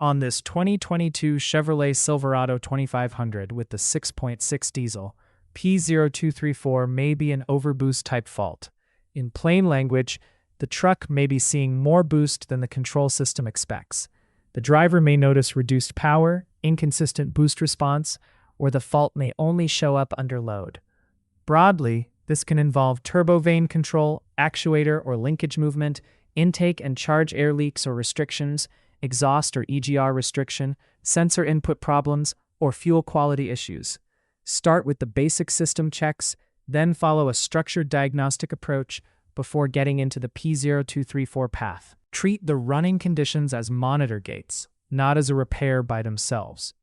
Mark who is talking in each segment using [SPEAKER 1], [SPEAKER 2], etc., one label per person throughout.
[SPEAKER 1] On this 2022 Chevrolet Silverado 2500 with the 6.6 diesel, P0234 may be an overboost type fault. In plain language, the truck may be seeing more boost than the control system expects. The driver may notice reduced power, inconsistent boost response, or the fault may only show up under load. Broadly, this can involve turbo vane control, actuator or linkage movement, intake and charge air leaks or restrictions, exhaust or EGR restriction, sensor input problems, or fuel quality issues. Start with the basic system checks, then follow a structured diagnostic approach before getting into the P0234 path. Treat the running conditions as monitor gates, not as a repair by themselves.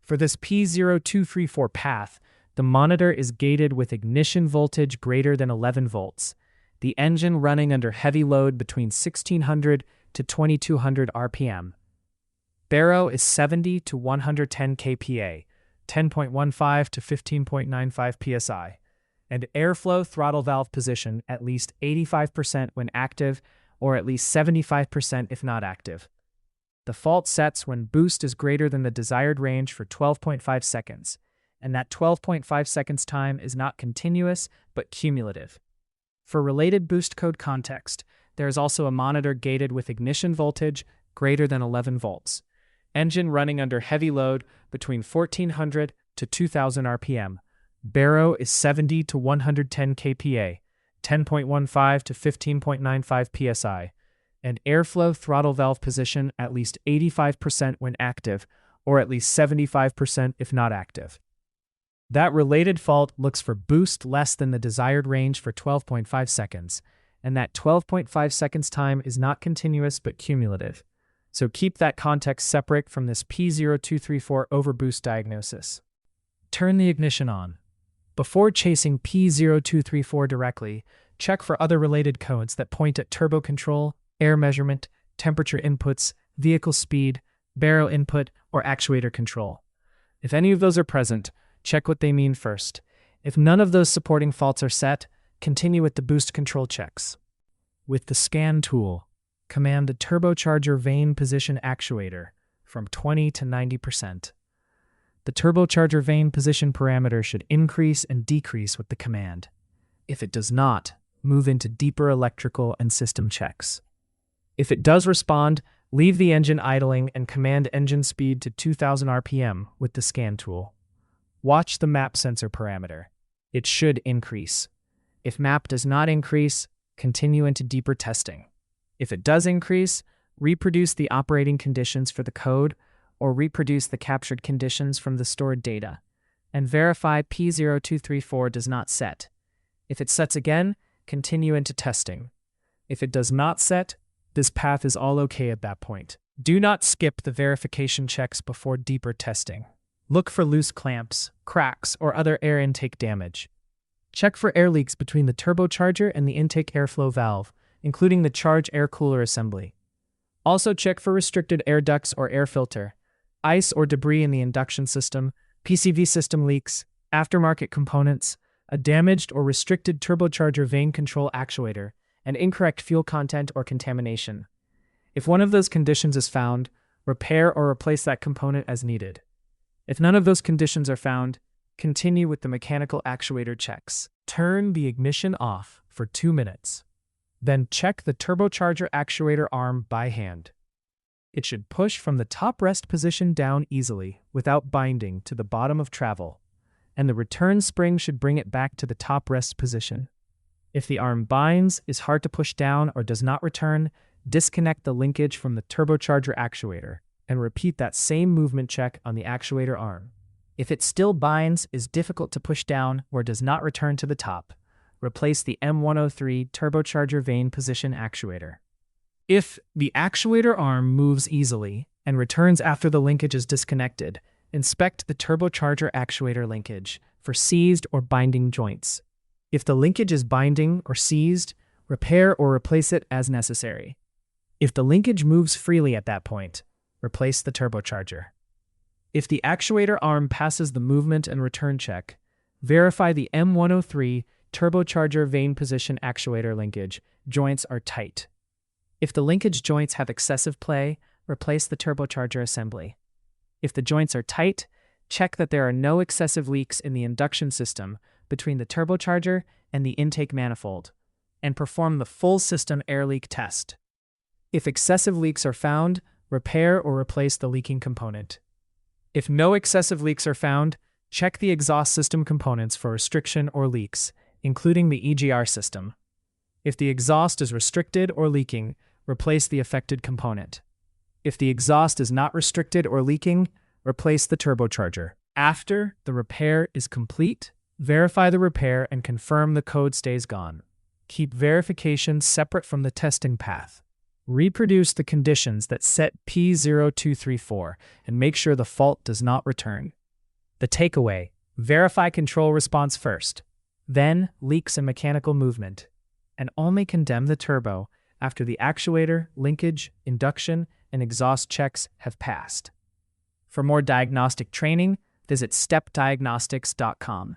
[SPEAKER 1] For this P0234 path, the monitor is gated with ignition voltage greater than 11 volts, the engine running under heavy load between 1600 to 2200 RPM. Baro is 70 to 110 kPa, 10.15 to 15.95 psi, and airflow throttle valve position at least 85% when active or at least 75% if not active. The fault sets when boost is greater than the desired range for 12.5 seconds, and that 12.5 seconds time is not continuous but cumulative. For related boost code context, there is also a monitor gated with ignition voltage greater than 11 volts, engine running under heavy load between 1400 to 2000 RPM. Baro is 70 to 110 kPa, 10.15 to 15.95 psi, and airflow throttle valve position at least 85% when active, or at least 75% if not active. That related fault looks for boost less than the desired range for 12.5 seconds, and that 12.5 seconds time is not continuous but cumulative. So keep that context separate from this P0234 overboost diagnosis. Turn the ignition on. Before chasing P0234 directly, check for other related codes that point at turbo control, air measurement, temperature inputs, vehicle speed, baro input, or actuator control. If any of those are present, check what they mean first. If none of those supporting faults are set, continue with the boost control checks. With the scan tool, command the turbocharger vane position actuator from 20 to 90%. The turbocharger vane position parameter should increase and decrease with the command. If it does not, move into deeper electrical and system checks. If it does respond, leave the engine idling and command engine speed to 2000 RPM with the scan tool. Watch the map sensor parameter. It should increase. If map does not increase, continue into deeper testing. If it does increase, reproduce the operating conditions for the code or reproduce the captured conditions from the stored data, and verify P0234 does not set. If it sets again, continue into testing. If it does not set, this path is all okay at that point. Do not skip the verification checks before deeper testing. Look for loose clamps, cracks, or other air intake damage. Check for air leaks between the turbocharger and the intake airflow valve, including the charge air cooler assembly. Also check for restricted air ducts or air filter, ice or debris in the induction system, PCV system leaks, aftermarket components, a damaged or restricted turbocharger vane control actuator, and incorrect fuel content or contamination. If one of those conditions is found, repair or replace that component as needed. If none of those conditions are found, continue with the mechanical actuator checks. Turn the ignition off for 2 minutes. Then check the turbocharger actuator arm by hand. It should push from the top rest position down easily without binding to the bottom of travel, and the return spring should bring it back to the top rest position. If the arm binds, is hard to push down, or does not return, disconnect the linkage from the turbocharger actuator and repeat that same movement check on the actuator arm. If it still binds, is difficult to push down, or does not return to the top, replace the M103 turbocharger vane position actuator. If the actuator arm moves easily and returns after the linkage is disconnected, inspect the turbocharger actuator linkage for seized or binding joints. If the linkage is binding or seized, repair or replace it as necessary. If the linkage moves freely at that point, replace the turbocharger. If the actuator arm passes the movement and return check, verify the M103 turbocharger vane position actuator linkage joints are tight. If the linkage joints have excessive play, replace the turbocharger assembly. If the joints are tight, check that there are no excessive leaks in the induction system between the turbocharger and the intake manifold, and perform the full system air leak test. If excessive leaks are found, repair or replace the leaking component. If no excessive leaks are found, check the exhaust system components for restriction or leaks, including the EGR system. If the exhaust is restricted or leaking, replace the affected component. If the exhaust is not restricted or leaking, replace the turbocharger. After the repair is complete, verify the repair and confirm the code stays gone. Keep verification separate from the testing path. Reproduce the conditions that set P0234 and make sure the fault does not return. The takeaway: verify control response first, then leaks and mechanical movement, and only condemn the turbo after the actuator, linkage, induction, and exhaust checks have passed. For more diagnostic training, visit stepdiagnostics.com.